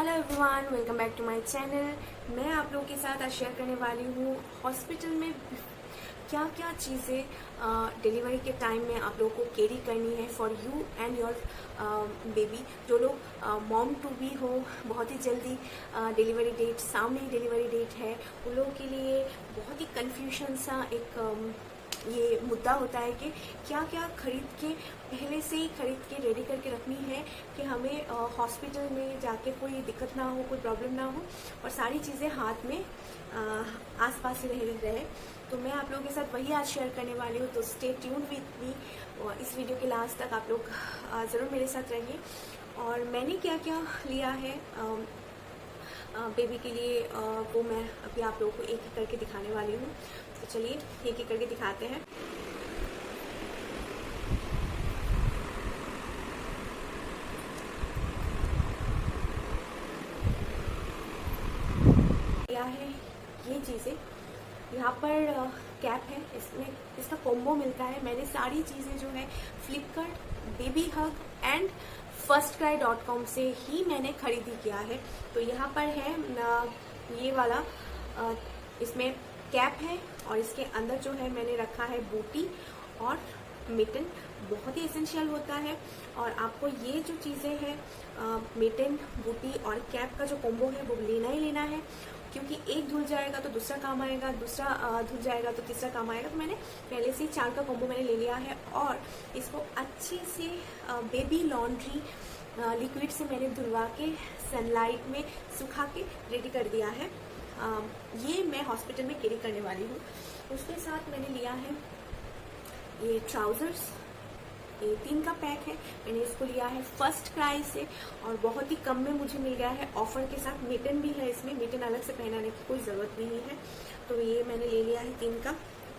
Hello everyone, welcome back to my channel. मैं आप लोगों के साथ आज शेयर करने वाली हूँ हॉस्पिटल में क्या क्या चीज़ें डिलीवरी के टाइम में आप लोगों को कैरी करनी है for you and your baby. जो लोग मॉम टू बी हो, बहुत ही जल्दी डिलीवरी डेट, सामने ही डिलीवरी डेट है, उन लोगों के लिए बहुत ही कन्फ्यूजन सा एक ये मुद्दा होता है कि क्या क्या खरीद के पहले से ही खरीद के रेडी करके रखनी है कि हमें हॉस्पिटल में जाके कोई दिक्कत ना हो, कोई प्रॉब्लम ना हो और सारी चीज़ें हाथ में आसपास ही रहे। तो मैं आप लोगों के साथ वही आज शेयर करने वाली हूँ। तो स्टे ट्यून्ड विथ मी, इस वीडियो के लास्ट तक आप लोग ज़रूर मेरे साथ रहिए। और मैंने क्या क्या लिया है बेबी के लिए वो मैं अभी आप लोगों को एक एक करके दिखाने वाली हूँ। तो चलिए एक एक करके दिखाते हैं। क्या है ये चीज़ें, यहाँ पर कैप है, इसमें इसका कॉम्बो मिलता है। मैंने सारी चीज़ें जो है Flipkart, baby hug and firstcry.com से ही मैंने खरीदी किया है। तो यहाँ पर है ये वाला, इसमें कैप है और इसके अंदर जो है मैंने रखा है बूटी और मिटन। बहुत ही एसेंशियल होता है और आपको ये जो चीज़ें हैं मिटन, बूटी और कैप का जो कॉम्बो है वो लेना ही लेना है, क्योंकि एक धुल जाएगा तो दूसरा काम आएगा, दूसरा धुल जाएगा तो तीसरा काम आएगा। तो मैंने पहले से ही 4 का कॉम्बो मैंने ले लिया है और इसको अच्छे से बेबी लॉन्ड्री लिक्विड से मैंने धुलवा के सनलाइट में सुखा के रेडी कर दिया है। ये मैं हॉस्पिटल में कैरी करने वाली हूँ। उसके साथ मैंने लिया है ये ट्राउजर्स, ये 3 का पैक है। मैंने इसको लिया है फर्स्ट क्राई से और बहुत ही कम में मुझे मिल गया है ऑफर के साथ। मिटन भी है इसमें, मिटन अलग से पहनाने की कोई ज़रूरत नहीं है। तो ये मैंने ले लिया है 3 का।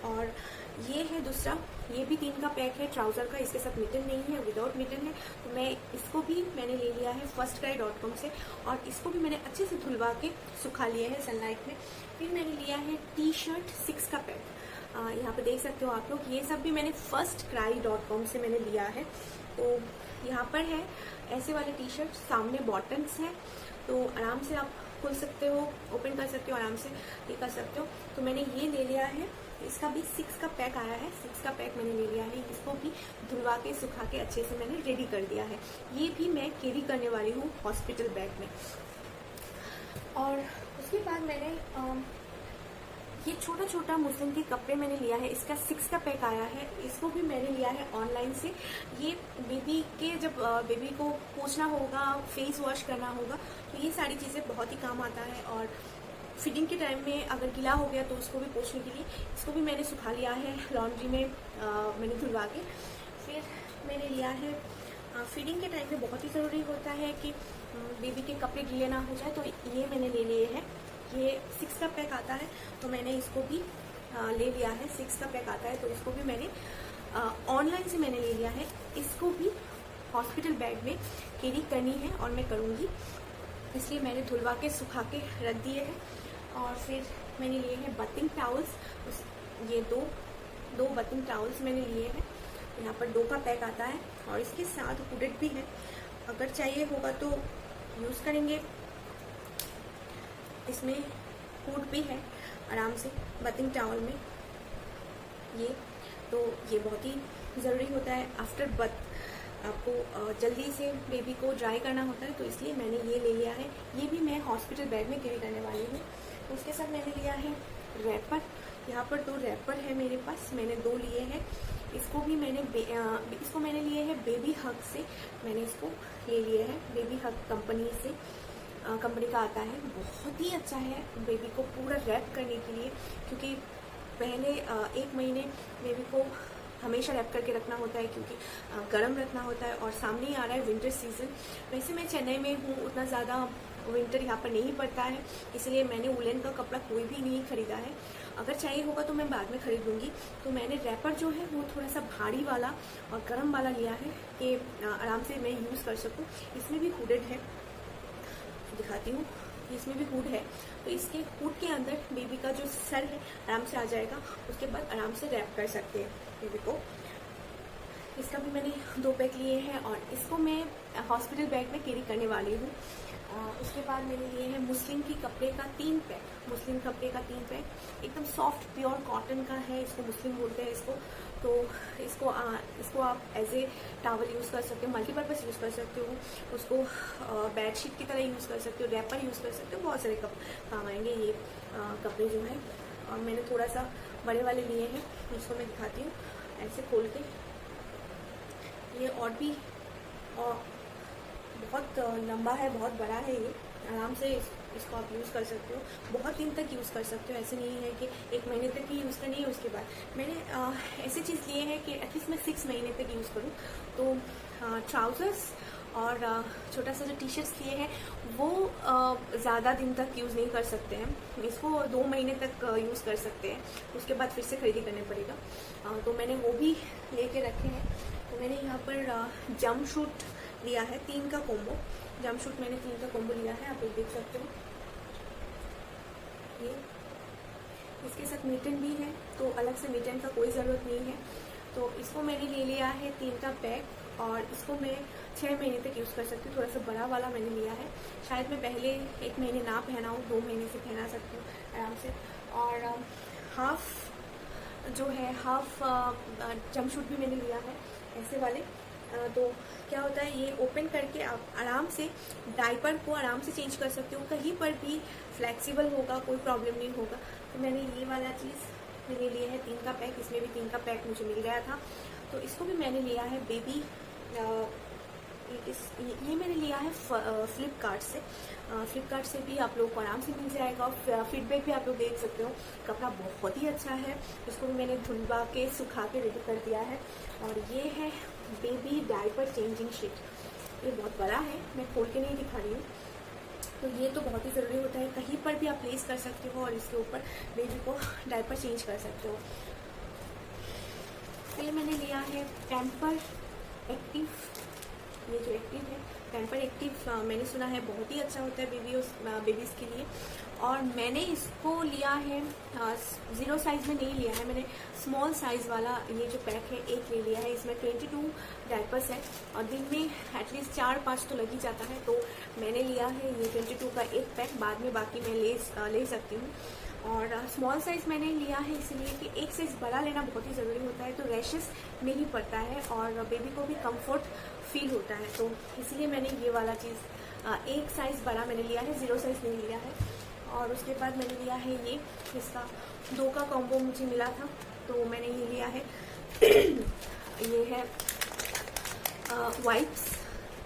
और ये है दूसरा, ये भी 3 का पैक है ट्राउज़र का, इसके साथ मिटन नहीं है, विदाउट मिटन है। तो मैं इसको भी मैंने ले लिया है firstcry.com से और इसको भी मैंने अच्छे से धुलवा के सुखा लिया है सनलाइट में। फिर मैंने लिया है टी शर्ट 6 का पैक, यहाँ पे देख सकते हो आप लोग। ये सब भी मैंने firstcry.com से मैंने लिया है। तो यहाँ पर है ऐसे वाले टी शर्ट, सामने बॉटम्स है, तो आराम से आप खोल सकते हो, ओपन कर सकते हो, आराम से ये कर सकते हो। तो मैंने ये ले लिया है, इसका भी 6 का पैक आया है, 6 का पैक मैंने ले लिया है। इसको भी धुलवा के सुखा के अच्छे से मैंने रेडी कर दिया है। ये भी मैं कैरी करने वाली हूँ हॉस्पिटल बैग में। और उसके बाद मैंने ये छोटा छोटा मुस्लिम के कपड़े मैंने लिया है, इसका 6 का पैक आया है। इसको भी मैंने लिया है ऑनलाइन से। ये बेबी के जब बेबी को पोंछना होगा, फेस वॉश करना होगा, तो ये सारी चीज़ें बहुत ही काम आता है। और फिटिंग के टाइम में अगर गीला हो गया तो उसको भी पोंछने के लिए इसको भी मैंने सुखा लिया है लॉन्ड्री में, मैंने धुलवा के। फिर मैंने लिया है फीडिंग के टाइम में बहुत ही ज़रूरी होता है कि बेबी के कपड़े गीले ना हो जाए, तो ये मैंने ले लिए हैं। ये 6 का पैक आता है, तो मैंने इसको भी ले लिया है। 6 का पैक आता है, तो इसको भी मैंने ऑनलाइन से मैंने ले लिया है। इसको भी हॉस्पिटल बैग में कैरी करनी है और मैं करूँगी, इसलिए मैंने धुलवा के सुखा के रख दिए हैं। और फिर मैंने लिए हैं बथिंग टावल्स, ये दो बथिंग टावल्स मैंने लिए हैं। यहाँ पर 2 का पैक आता है और इसके साथ हुडेड भी है, अगर चाहिए होगा तो यूज़ करेंगे। इसमें हुड भी है आराम से बथिंग टावल में। ये बहुत ही ज़रूरी होता है आफ्टर बर्थ, आपको जल्दी से बेबी को ड्राई करना होता है, तो इसलिए मैंने ये ले लिया है। ये भी मैं हॉस्पिटल बैग में कैरी करने वाली हूँ। उसके साथ मैंने लिया है रैपर, यहाँ पर 2 रैपर है मेरे पास, मैंने 2 लिए हैं। इसको भी मैंने लिए हैं बेबी हग से, मैंने इसको ले लिए हैं बेबी हग कंपनी से, कंपनी का आता है। बहुत ही अच्छा है बेबी को पूरा रैप करने के लिए, क्योंकि पहले 1 महीने बेबी को हमेशा रैप करके रखना होता है, क्योंकि गर्म रखना होता है और सामने ही आ रहा है विंटर सीजन। वैसे मैं चेन्नई में हूँ, उतना ज़्यादा विंटर यहाँ पर नहीं पड़ता है, इसलिए मैंने वुलन का कपड़ा कोई भी नहीं खरीदा है। अगर चाहिए होगा तो मैं बाद में खरीदूँगी। तो मैंने रैपर जो है वो थोड़ा सा भारी वाला और गर्म वाला लिया है कि आराम से मैं यूज़ कर सकूँ। इसमें भी हुडेड है, दिखाती हूँ, इसमें भी हुड है। तो इसके हुड के अंदर बेबी का जो सर है आराम से आ जाएगा, उसके बाद आराम से रैप कर सकते हैं बेबी को। इसका भी मैंने 2 पैक लिए हैं और इसको मैं हॉस्पिटल बैग में कैरी करने वाली हूँ। उसके बाद बाद मैंने लिए हैं मुस्लिन की कपड़े का 3 पैक, मुस्लिन कपड़े का 3 पैक, एकदम सॉफ्ट प्योर कॉटन का है, इसको मुस्लिन बोलते हैं इसको। तो इसको आप एज ए टावल यूज़ कर सकते हो, मल्टीपर्पज़ यूज़ कर सकते हो, उसको बेडशीट की तरह यूज़ कर सकते हो, रैपर यूज़ कर सकते हो, बहुत सारे काम आएंगे ये कपड़े जो है। और मैंने थोड़ा सा बड़े वाले लिए हैं, उसको मैं दिखाती हूँ ऐसे खोल के। ये और भी बहुत लंबा है, बहुत बड़ा है, ये आराम से इसको आप यूज़ कर सकते हो, बहुत दिन तक यूज़ कर सकते हो। ऐसे नहीं है कि 1 महीने तक ही यूज़ करनी है उसके बाद। मैंने ऐसी चीज़ लिए है कि एटलीस्ट मैं 6 महीने तक यूज़ करूँ। तो ट्राउज़र्स और छोटा सा जो टी शर्ट्स लिए हैं वो ज़्यादा दिन तक यूज़ नहीं कर सकते हैं, इसको 2 महीने तक यूज़ कर सकते हैं, उसके बाद फिर से खरीदी करने पड़ेगा। तो मैंने वो भी लेके रखे हैं। तो मैंने यहाँ पर जंप शूट लिया है 3 का कॉम्बो, जंप शूट मैंने 3 का कॉम्बो लिया है, आप लोग देख सकते हो। ये इसके साथ मिटन भी है, तो अलग से मिटन का कोई ज़रूरत नहीं है। तो इसको मैंने ले लिया है 3 का पैक, और इसको मैं 6 महीने तक यूज़ कर सकती हूँ। थोड़ा सा बड़ा वाला मैंने लिया है, शायद मैं पहले 1 महीने ना पहनाऊँ, 2 महीने से पहना सकती हूँ आराम से। और हाफ जो है, हाफ जंपसूट भी मैंने लिया है ऐसे वाले। तो क्या होता है, ये ओपन करके आप आराम से डायपर को आराम से चेंज कर सकते हो, कहीं पर भी फ्लेक्सिबल होगा, कोई प्रॉब्लम नहीं होगा। तो मैंने ये वाला चीज़ मैंने लिया है 3 का पैक, इसमें भी 3 का पैक मुझे मिल गया था, तो इसको भी मैंने लिया है बेबी। ये मैंने लिया है फ्लिपकार्ट से। फ्लिपकार्ट से भी आप लोग को आराम से मिल जाएगा, और फीडबैक भी आप लोग देख सकते हो, कपड़ा बहुत ही अच्छा है। इसको भी मैंने धुलवा के सुखा के रेडी कर दिया है। और ये है बेबी डायपर चेंजिंग शीट, ये बहुत बड़ा है, मैं खोल के नहीं दिखा रही हूँ। तो ये तो बहुत ही ज़रूरी होता है, कहीं पर भी आप प्लेस कर सकते हो और इसके ऊपर बेबी को डायपर चेंज कर सकते हो। फिर मैंने लिया है पैम्पर एक्टिव, ये जो एक्टिव है पैम्पर एक्टिव, मैंने सुना है बहुत ही अच्छा होता है बेबीज़ के लिए। और मैंने इसको लिया है 0 साइज़ में नहीं लिया है, मैंने स्मॉल साइज़ वाला ये जो पैक है एक ले लिया है। इसमें 22 डायपर्स है, और दिन में एटलीस्ट 4-5 तो लग ही जाता है। तो मैंने लिया है ये 22 का एक पैक, बाद में बाकी मैं ले सकती हूँ। और स्मॉल साइज़ मैंने लिया है इसलिए कि एक साइज़ बड़ा लेना बहुत ही ज़रूरी होता है, तो रैशेस नहीं पड़ता है और बेबी को भी कंफर्ट फील होता है। तो इसलिए मैंने ये वाला चीज़ एक साइज़ बड़ा मैंने लिया है, 0 साइज़ नहीं लिया है। और उसके बाद मैंने लिया है ये, इसका 2 का कॉम्बो मुझे मिला था, तो मैंने ये लिया है। ये है वाइप्स,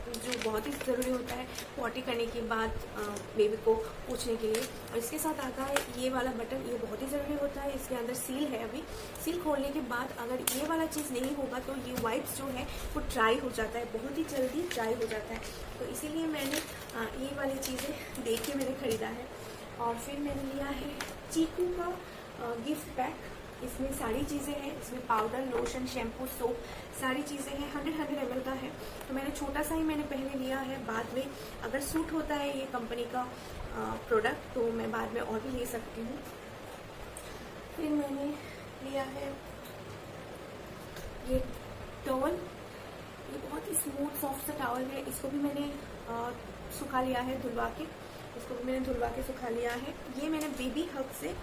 जो बहुत ही ज़रूरी होता है पॉटी करने के बाद बेबी को पोंछने के लिए। और इसके साथ आता है ये वाला बटन, ये बहुत ही ज़रूरी होता है। इसके अंदर सील है, अभी सील खोलने के बाद अगर ये वाला चीज़ नहीं होगा तो ये वाइप्स जो है वो ड्राई हो जाता है, बहुत ही जल्दी ड्राई हो जाता है। तो इसीलिए मैंने ये वाली चीज़ें देख के मैंने ख़रीदा है। और फिर मैंने लिया है चीकू का गिफ्ट पैक, इसमें सारी चीज़ें हैं, इसमें पाउडर, लोशन, शैम्पू, सोप, सारी चीज़ें हैं। 100 ml का है, तो मैंने छोटा सा ही मैंने पहले लिया है, बाद में अगर सूट होता है ये कंपनी का प्रोडक्ट तो मैं बाद में और भी ले सकती हूँ। फिर मैंने लिया है ये टॉवल, ये बहुत ही स्मूथ सॉफ्ट सा टॉवल है, इसको भी मैंने सुखा लिया है धुलवा के, इसको भी मैंने धुलवा के सुखा लिया है। ये मैंने बेबी हग से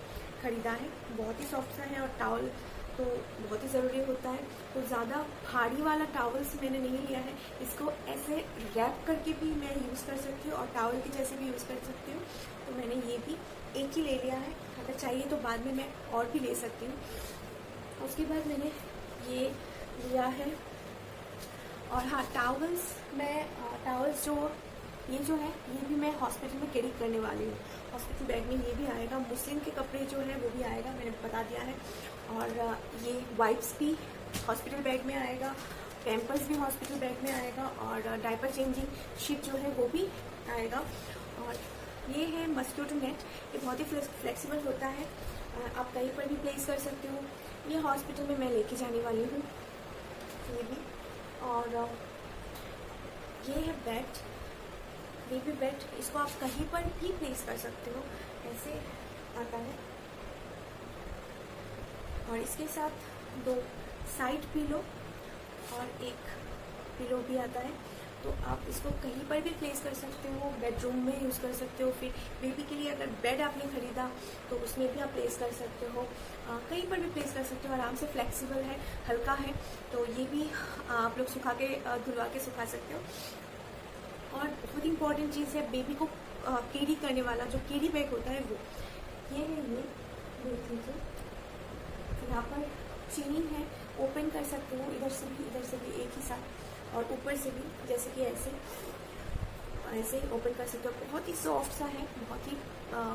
ख़रीदा है, बहुत ही सॉफ्ट सा है, और टॉवल तो बहुत ही ज़रूरी होता है। तो ज़्यादा भारी वाला टॉवल्स मैंने नहीं लिया है, इसको ऐसे रैप करके भी मैं यूज़ कर सकती हूँ और टॉवल के जैसे भी यूज़ कर सकती हूँ। तो मैंने ये भी एक ही ले लिया है, अगर चाहिए तो बाद में मैं और भी ले सकती हूँ। उसके बाद मैंने ये लिया है। और हाँ, टॉवल्स जो है ये भी मैं हॉस्पिटल में कैरी करने वाली हूँ, हॉस्पिटल बैग में ये भी आएगा। मुस्लिम के कपड़े जो है वो भी आएगा, मैंने बता दिया है। और ये वाइप्स भी हॉस्पिटल बैग में आएगा, पैम्पर्स भी हॉस्पिटल बैग में आएगा, और डायपर चेंजिंग शीट जो है वो भी आएगा। और ये है मस्किटो नेट, ये बहुत ही फ्लेक्सिबल होता है, आप कहीं पर भी प्लेस कर सकते हो। ये हॉस्पिटल में मैं लेके जाने वाली हूँ ये भी। और ये है बेड, बेबी बेड, इसको आप कहीं पर भी प्लेस कर सकते हो, ऐसे आता है। और इसके साथ 2 साइड पिलो और एक पिलो भी आता है। तो आप इसको कहीं पर भी प्लेस कर सकते हो, बेडरूम में यूज़ कर सकते हो, फिर बेबी के लिए अगर बेड आपने खरीदा तो उसमें भी आप प्लेस कर सकते हो, कहीं पर भी प्लेस कर सकते हो। आराम से फ्लेक्सिबल है, हल्का है, तो ये भी आप लोग सुखा के धुलवा के सुखा सकते हो। और बहुत इंपॉर्टेंट चीज़ है बेबी को कैरी करने वाला जो कैरी बैग होता है वो ये है, ये देख लीजिए। यहाँ पर चेन है, ओपन कर सकते हो इधर से भी एक ही साथ, और ऊपर से भी जैसे कि ऐसे ओपन कर सकते हो। बहुत ही सॉफ्ट सा है, बहुत ही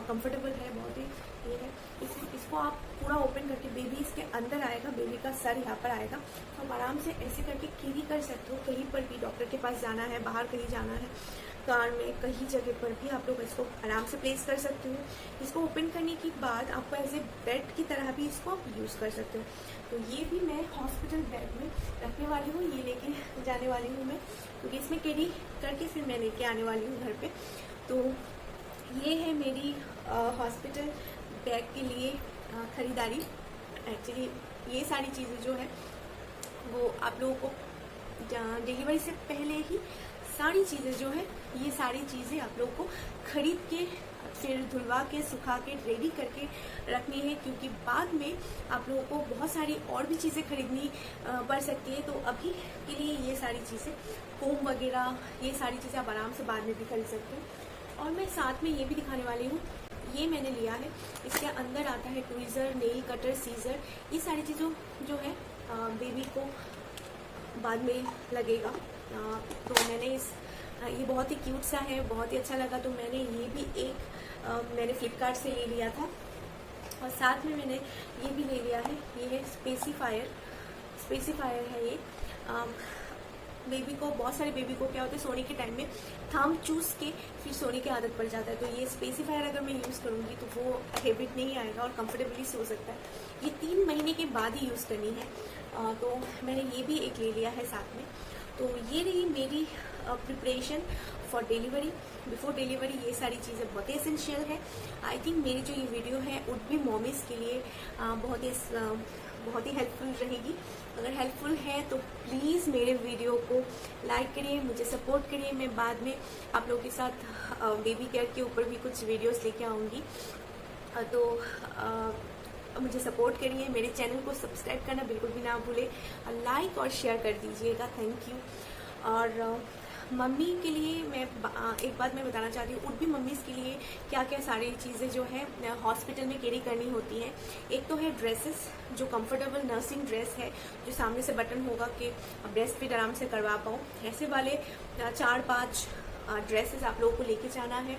कंफर्टेबल है, बहुत ही ये है। इसको आप पूरा ओपन करके बेबी इसके अंदर आएगा, बेबी का सर यहाँ पर आएगा, तो हम आराम से ऐसे करके कैरी कर सकते हो। कहीं पर भी डॉक्टर के पास जाना है, बाहर कहीं जाना है, कार में, कहीं जगह पर भी आप लोग इसको आराम से प्लेस कर सकते हो। इसको ओपन करने के बाद आपको एज ए बेड की तरह भी इसको आप यूज़ कर सकते हो। तो ये भी मैं हॉस्पिटल बेड में रखने वाली हूँ, ये लेके जाने वाली हूँ मैं, क्योंकि इसमें कैरी करके फिर मैं लेके आने वाली हूँ घर पे। तो ये है मेरी हॉस्पिटल बैग के लिए ख़रीदारी। एक्चुअली ये सारी चीज़ें जो है वो आप लोगों को डिलीवरी से पहले ही सारी चीज़ें जो है ये सारी चीज़ें आप लोगों को खरीद के फिर धुलवा के सुखा के रेडी करके रखनी है, क्योंकि बाद में आप लोगों को बहुत सारी और भी चीज़ें खरीदनी पड़ सकती है। तो अभी के लिए ये सारी चीज़ें, कोम वगैरह, ये सारी चीज़ें आप आराम से बाद में भी खरीद सकते हो। और मैं साथ में ये भी दिखाने वाली हूँ, ये मैंने लिया है, इसके अंदर आता है ट्वीज़र, नेल कटर, सीजर, ये सारी चीज़ों जो है बेबी को बाद में लगेगा। तो मैंने ये बहुत ही क्यूट सा है, बहुत ही अच्छा लगा, तो मैंने ये भी मैंने फ्लिपकार्ट से ले लिया था। और साथ में मैंने ये भी ले लिया है, ये है स्पेसिफायर है ये। बेबी को, बहुत सारे बेबी को क्या होता है सोने के टाइम में थंब चूस के फिर सोने की आदत पड़ जाता है, तो ये स्पेसिफायर अगर मैं यूज़ करूँगी तो वो हैबिट नहीं आएगा और कंफर्टेबली सो सकता है। ये 3 महीने के बाद ही यूज़ करनी है, तो मैंने ये भी एक ले लिया है साथ में। तो ये रही मेरी preparation for delivery. Before delivery ये सारी चीज़ें बहुत ही एसेंशियल है। आई थिंक मेरी जो ये वीडियो है वुड बी मॉमीज़ के लिए बहुत ही हेल्पफुल रहेगी। अगर हेल्पफुल है तो प्लीज़ मेरे वीडियो को लाइक करिए, मुझे सपोर्ट करिए। मैं बाद में आप लोगों के साथ बेबी केयर के ऊपर भी कुछ वीडियोस लेके आऊँगी, तो मुझे सपोर्ट करिए। मेरे चैनल को सब्सक्राइब करना बिल्कुल भी ना भूले, लाइक और शेयर कर दीजिएगा, थैंक यू। और मम्मी के लिए मैं एक बात मैं बताना चाहती हूँ, उठ भी मम्मीज़ के लिए क्या क्या सारी चीज़ें जो है हॉस्पिटल में कैरी करनी होती हैं। एक तो है ड्रेसेस, जो कंफर्टेबल नर्सिंग ड्रेस है, जो सामने से बटन होगा कि ब्रेस्ट फीड आराम से करवा पाऊँ, ऐसे वाले 4-5 ड्रेसेस आप लोगों को लेके जाना है।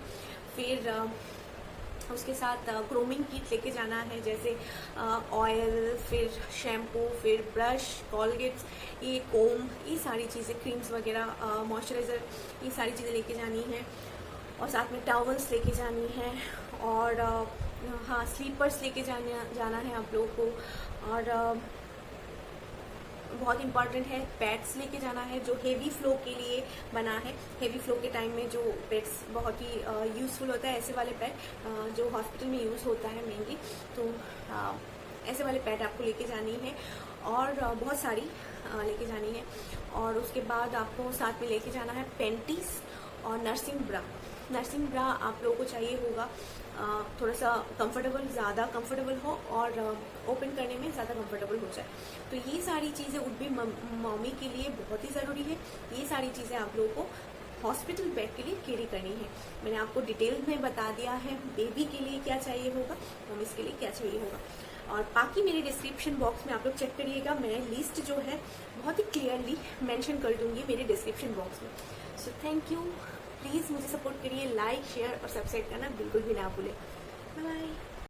फिर उसके साथ ग्रूमिंग किट लेके जाना है, जैसे ऑयल, फिर शैम्पू, फिर ब्रश, कॉलगेट्स, ये कोम, ये सारी चीज़ें, क्रीम्स वगैरह, मॉइस्चराइज़र, ये सारी चीज़ें लेके जानी है। और साथ में टॉवल्स लेके जानी है, और हाँ स्लीपर्स लेके जाना है आप लोगों को। और बहुत इंपॉर्टेंट है, पैड्स लेके जाना है जो हेवी फ्लो के लिए बना है। हेवी फ्लो के टाइम में जो पैड्स बहुत ही यूज़फुल होता है, ऐसे वाले पैड जो हॉस्पिटल में यूज़ होता है मेनली, तो ऐसे वाले पैड आपको लेके जानी है, और बहुत सारी लेके जानी है। और उसके बाद आपको साथ में लेके जाना है पेंटीज और नर्सिंग ब्रा आप लोगों को चाहिए होगा, थोड़ा सा कंफर्टेबल, ज़्यादा कंफर्टेबल हो और ओपन करने में ज़्यादा कंफर्टेबल हो जाए। तो ये सारी चीज़ें वुड बी मम्मी के लिए बहुत ही ज़रूरी है। ये सारी चीज़ें आप लोगों को हॉस्पिटल बैग के लिए कैरी करनी है। मैंने आपको डिटेल में बता दिया है बेबी के लिए क्या चाहिए होगा, मम्मीज़ के लिए क्या चाहिए होगा। और बाकी मेरे डिस्क्रिप्शन बॉक्स में आप लोग चेक करिएगा, मैं लिस्ट जो है बहुत ही क्लियरली मेंशन कर दूंगी मेरे डिस्क्रिप्शन बॉक्स में। सो थैंक यू, प्लीज़ मुझे सपोर्ट करिए, लाइक, शेयर और सब्सक्राइब करना बिल्कुल भी ना भूलें। Bye bye.